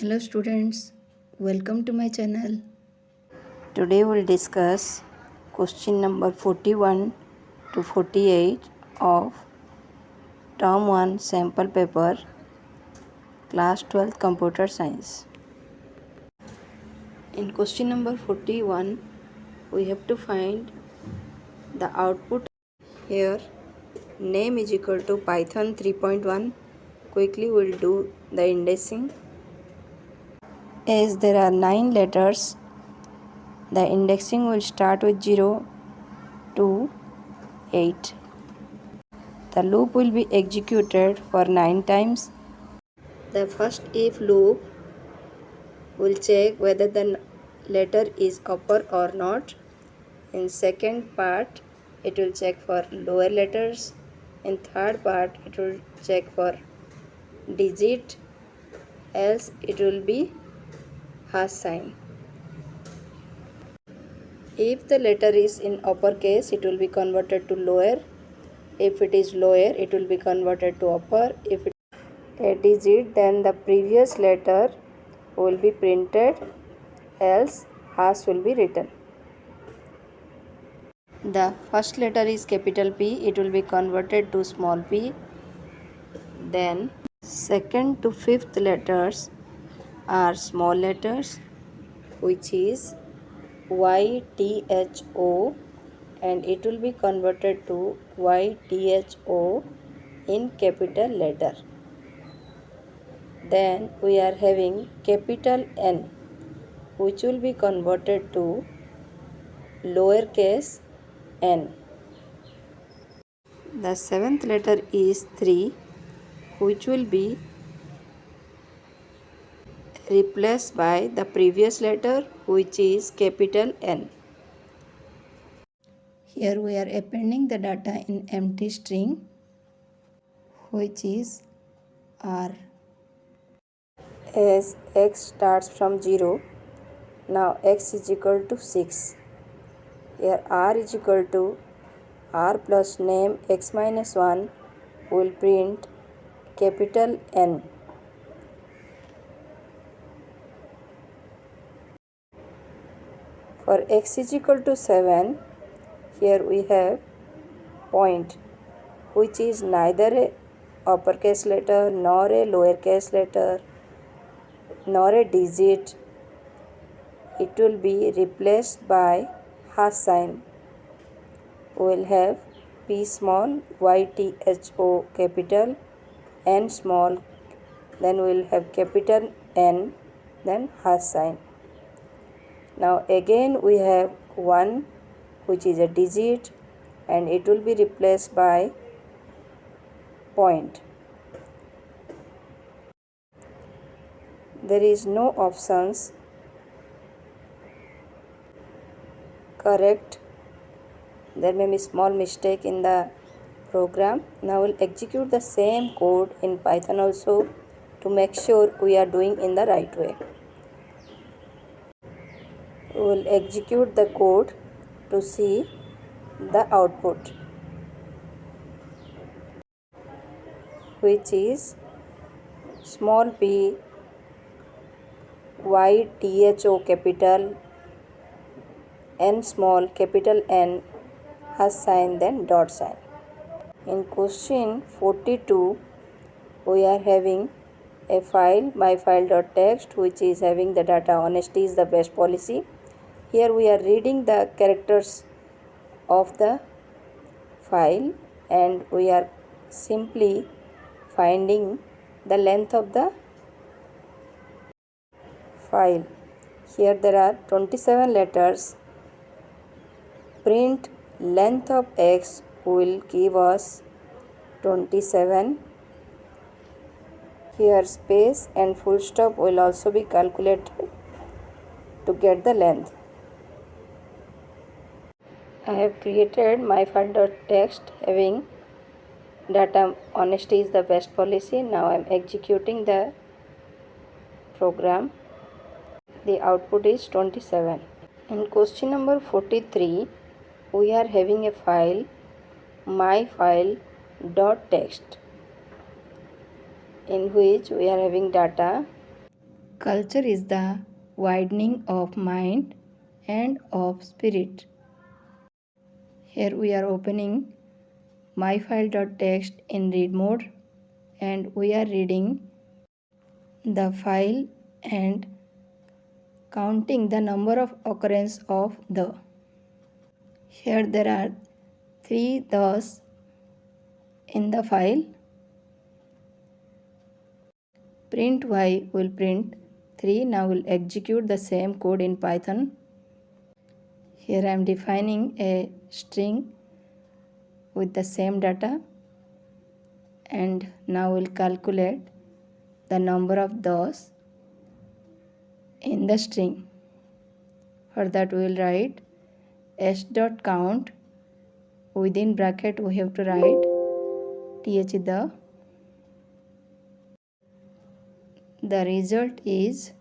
Hello students, welcome to my channel. Today we'll discuss question number 41 to 48 of Term 1 sample paper class 12th computer science. In question number 41 we have to find the output. Here name is equal to Python 3.1. Quickly we'll do the indexing. As there are 9 letters, the indexing will start with 0 to 8. The loop will be executed for 9 times. The first if loop will check whether the letter is upper or not. In second part it will check for lower letters. In third part it will check for digit, else it will be hash sign. If the letter is in uppercase it will be converted to lower. If it is lower it will be converted to upper. If it is a digit then the previous letter will be printed, else hash will be written. The first letter is capital P, it will be converted to small p. Then second to fifth letters are small letters, which is Y, T, H, O, and it will be converted to Y, T, H, O in capital letter. Then we are having capital N, which will be converted to lowercase n. The seventh letter is 3, which will be replaced by the previous letter, which is capital N. Here we are appending the data in empty string, which is R. As x starts from 0, now x is equal to 6. Here r is equal to r plus name x minus 1 will print capital N. For x is equal to 7, here we have point, which is neither a uppercase letter nor a lowercase letter nor a digit. It will be replaced by hash sign. We will have P small, Y T H O capital, N small, then we will have capital N, then hash sign. Now again we have 1, which is a digit, and it will be replaced by point. There is no options correct. There may be small mistake in the program. Now we'll execute the same code in Python also to make sure we are doing in the right way. We will execute the code to see the output, which is small p, Y T H O capital, N small, capital N, hash sign, then dot sign. In question 42 we are having a file myfile.txt, which is having the data honesty is the best policy. Here we are reading the characters of the file and we are simply finding the length of the file. Here there are 27 letters. Print length of x will give us 27. Here space and full stop will also be calculated to get the length. I have created myfile.txt having data honesty is the best policy. Now I am executing the program. The output is 27. In question number 43 we are having a file myfile.txt in which we are having data Culture is the widening of mind and of spirit. Here we are opening myfile.txt in read mode and we are reading the file and counting the number of occurrence of the. Here there are 3 thus in the file. Print y will print 3. Now we'll execute the same code in Python. Here I am defining a string with the same data, and now we'll calculate the number of those in the string. For that we will write s.count, within bracket we have to write the result is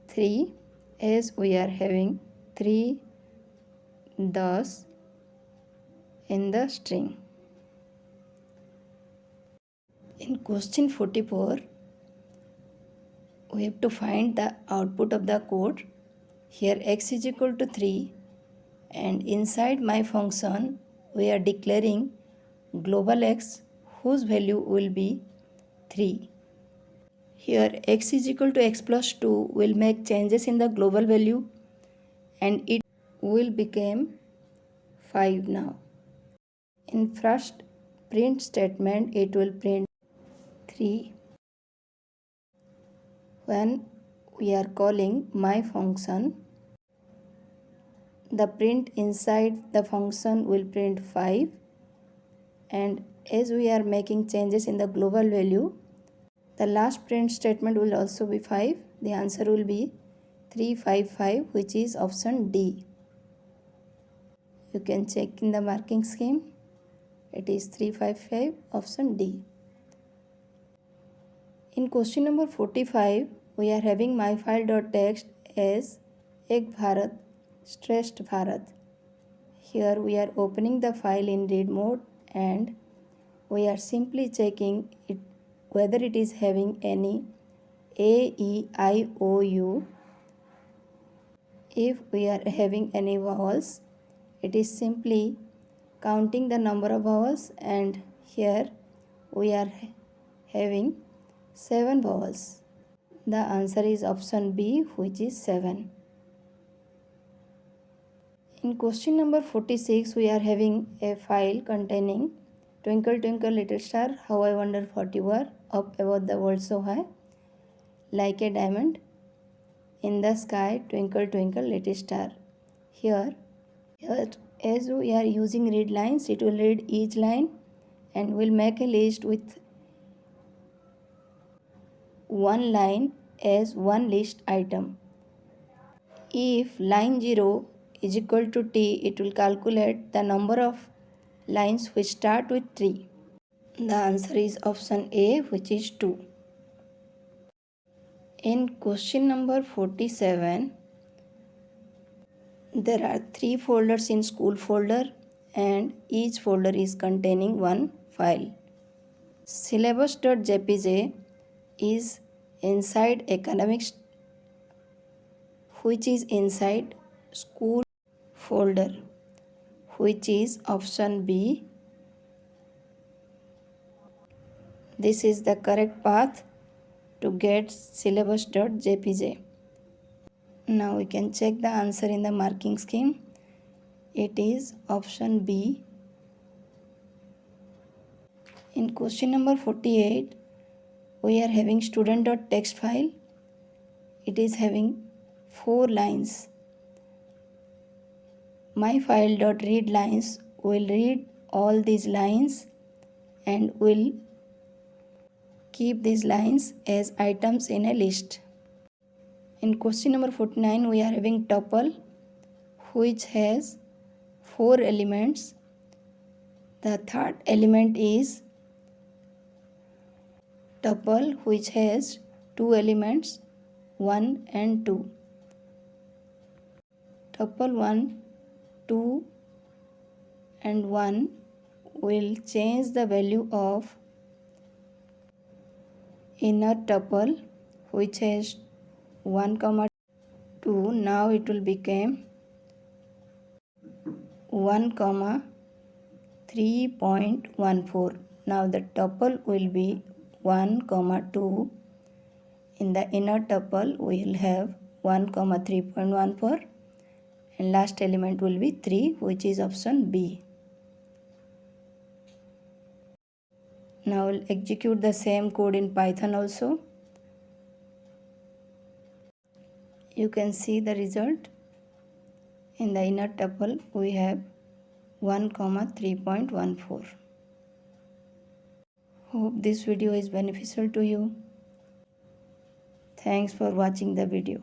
3, as we are having 3 thus in the string. In question 44, we have to find the output of the code. Here x is equal to 3, and inside my function we are declaring global x whose value will be 3. Here x is equal to x plus 2 will make changes in the global value and it will become 5 now. In first print statement it will print 3. When we are calling my function, the print inside the function will print 5, and as we are making changes in the global value, the last print statement will also be 5. The answer will be 355, which is option D. You can check in the marking scheme. It is 355, option D. In question number 45, we are having myfile.txt as Ek Bharat, Shresth Bharat. Here we are opening the file in read mode and we are simply checking it whether it is having any A, E, I, O, U. If we are having any vowels, it is simply counting the number of vowels, and here we are having 7 vowels. The answer is option B, which is 7. In question number 46, we are having a file containing Twinkle Twinkle Little Star, How I Wonder What You Are, Up Above the World So High, Like a Diamond, In the Sky, Twinkle Twinkle Little Star. Here as we are using read lines, it will read each line and will make a list with one line as one list item. If line 0 is equal to t, it will calculate the number of lines which start with 3. The answer is option A, which is 2. In question number 47, there are 3 folders in school folder and each folder is containing one file. Syllabus.jpg is inside academics, which is inside school folder, which is option B. This is the correct path to get syllabus.jpg. Now we can check the answer in the marking scheme. It is option B. In question number 48, we are having student.txt file. It is having 4 lines. Myfile.readLines will read all these lines and will keep these lines as items in a list. In question number 49, we are having tuple, which has 4 elements. The third element is tuple, which has 2 elements, 1 and 2. Tuple 1, 2 and 1 will change the value of inner tuple, which has 1 comma 2. Now it will become 1 comma 3.14. Now the tuple will be 1 comma 2. In the inner tuple we will have 1 comma 3.14 and last element will be 3, which is option B. Now we'll execute the same code in Python also. You can see the result. In the inner tuple we have 1 comma 3.14. Hope this video is beneficial to you. Thanks for watching the video.